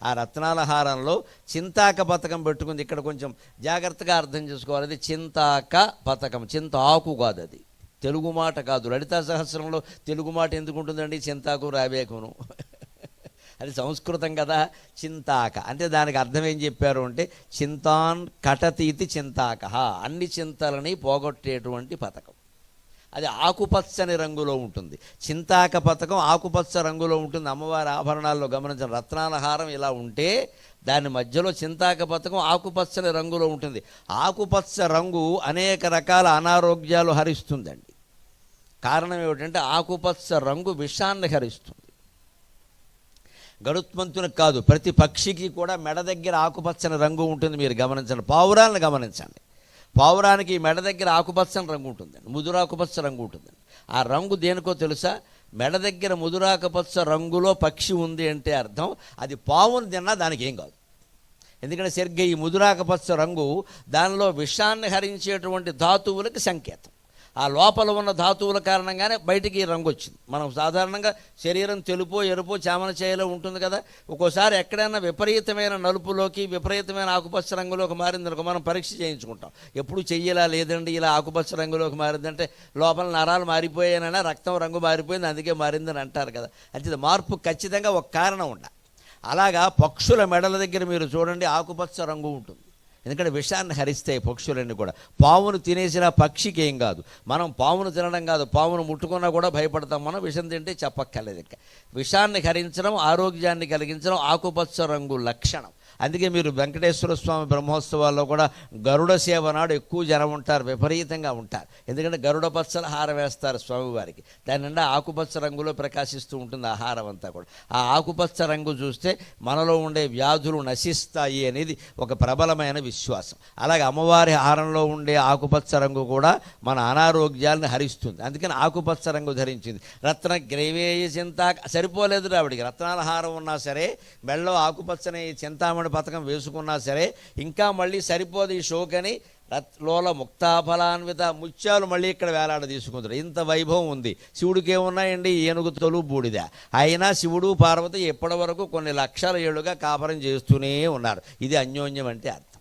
ఆ రత్నాల హారంలో చింతాక పతకం పెట్టుకుంది. ఇక్కడ కొంచెం జాగ్రత్తగా అర్థం చేసుకోవాలి. అది చింతాక పతకం, చింత ఆకు కాదు, అది తెలుగు మాట కాదు. లలితా సహస్రంలో తెలుగు మాట ఎందుకు ఉంటుందండి? చింతాకు రావేకును అది సంస్కృతం కదా. చింతాక అంటే దానికి అర్థం ఏం చెప్పారు అంటే చింతాన్ కటతీతి చింతాక, అన్ని చింతలని పోగొట్టేటువంటి పథకం. అది ఆకుపచ్చని రంగులో ఉంటుంది. చింతాక పథకం ఆకుపచ్చ రంగులో ఉంటుంది. అమ్మవారి ఆభరణాల్లో గమనించిన రత్నాల హారం ఇలా ఉంటే దాని మధ్యలో చింతాక పథకం ఆకుపచ్చని రంగులో ఉంటుంది. ఆకుపచ్చ రంగు అనేక రకాల అనారోగ్యాలు హరిస్తుందండి. కారణం ఏమిటంటే ఆకుపచ్చ రంగు విషాన్ని హరిస్తుంది. గరుత్మంతునికి కాదు, ప్రతి పక్షికి కూడా మెడ దగ్గర ఆకుపచ్చని రంగు ఉంటుంది. మీరు గమనించండి, పావురాలను గమనించండి. పావురానికి మెడ దగ్గర ఆకుపచ్చని రంగు ఉంటుందండి, ముదురాకుపచ్చ రంగు ఉంటుందండి. ఆ రంగు దేనికో తెలుసా? మెడ దగ్గర ముదురాకుపచ్చ రంగులో పక్షి ఉంది అంటే అర్థం అది పావును తిన్నా దానికి ఏం కాదు. ఎందుకంటే సరిగ్గా ఈ ముదురాకుపచ్చ రంగు దానిలో విషాన్ని హరించేటువంటి ధాతువులకి సంకేతం. ఆ లోపల ఉన్న ధాతువుల కారణంగానే బయటికి ఈ రంగు వచ్చింది. మనం సాధారణంగా శరీరం తెలుపో ఎరుపో చామన చేయలో ఉంటుంది కదా. ఒక్కోసారి ఎక్కడైనా విపరీతమైన నలుపులోకి విపరీతమైన ఆకుపచ్చ రంగులోకి మారిందనుకో మనం పరీక్ష చేయించుకుంటాం. ఎప్పుడు చెయ్యలా లేదండి ఇలా ఆకుపచ్చ రంగులోకి మారిందంటే లోపల నరాలు మారిపోయానైనా రక్తం రంగు మారిపోయింది అందుకే మారిందని అంటారు కదా. అంటే మార్పు ఖచ్చితంగా ఒక కారణం ఉండాలి. అలాగా పక్షుల మెడల దగ్గర మీరు చూడండి ఆకుపచ్చ రంగు ఉంటుంది. ఎందుకంటే విషాన్ని హరిస్తాయి పక్షులన్నీ కూడా. పావును తినేసిన పక్షికి ఏం కాదు. మనం పావును తినడం కాదు, పావును ముట్టుకున్నా కూడా భయపడతాం. మనం విషం తింటే చెప్పక్కర్లేదు. ఇంకా విషాన్ని హరించడం, ఆరోగ్యాన్ని కలిగించడం ఆకుపచ్చ రంగు లక్షణం. అందుకే మీరు వెంకటేశ్వర స్వామి బ్రహ్మోత్సవాల్లో కూడా గరుడ సేవ నాడు ఎక్కువ జనం ఉంటారు, విపరీతంగా ఉంటారు. ఎందుకంటే గరుడ పచ్చల హారం వేస్తారు స్వామివారికి. దాని నిండా ఆకుపచ్చ రంగులో ప్రకాశిస్తూ ఉంటుంది ఆహారం అంతా కూడా. ఆ ఆకుపచ్చ రంగు చూస్తే మనలో ఉండే వ్యాధులు నశిస్తాయి అనేది ఒక ప్రబలమైన విశ్వాసం. అలాగే అమ్మవారి హారంలో ఉండే ఆకుపచ్చ రంగు కూడా మన అనారోగ్యాలను హరిస్తుంది. అందుకని ఆకుపచ్చ రంగు ధరించింది. రత్న గ్రైవేయ చింతా సరిపోలేదు ఆవిడికి. రత్నాల హారం ఉన్నా సరే, మెళ్ళో ఆకుపచ్చని చింతామణి పథకం వేసుకున్నా సరే ఇంకా మళ్ళీ సరిపోదు ఈ షోకని లోల ముక్తాఫలాన్విత ముత్యాలు మళ్ళీ ఇక్కడ వేలాడ తీసుకుంటారు. ఇంత వైభవం ఉంది. శివుడికి ఏమున్నాయండి? ఏనుగు తొలు బూడిద. అయినా శివుడు పార్వతి ఎప్పటి వరకు కొన్ని లక్షల ఏళ్ళుగా కాపరం చేస్తూనే ఉన్నారు. ఇది అన్యోన్యం అంటే అర్థం.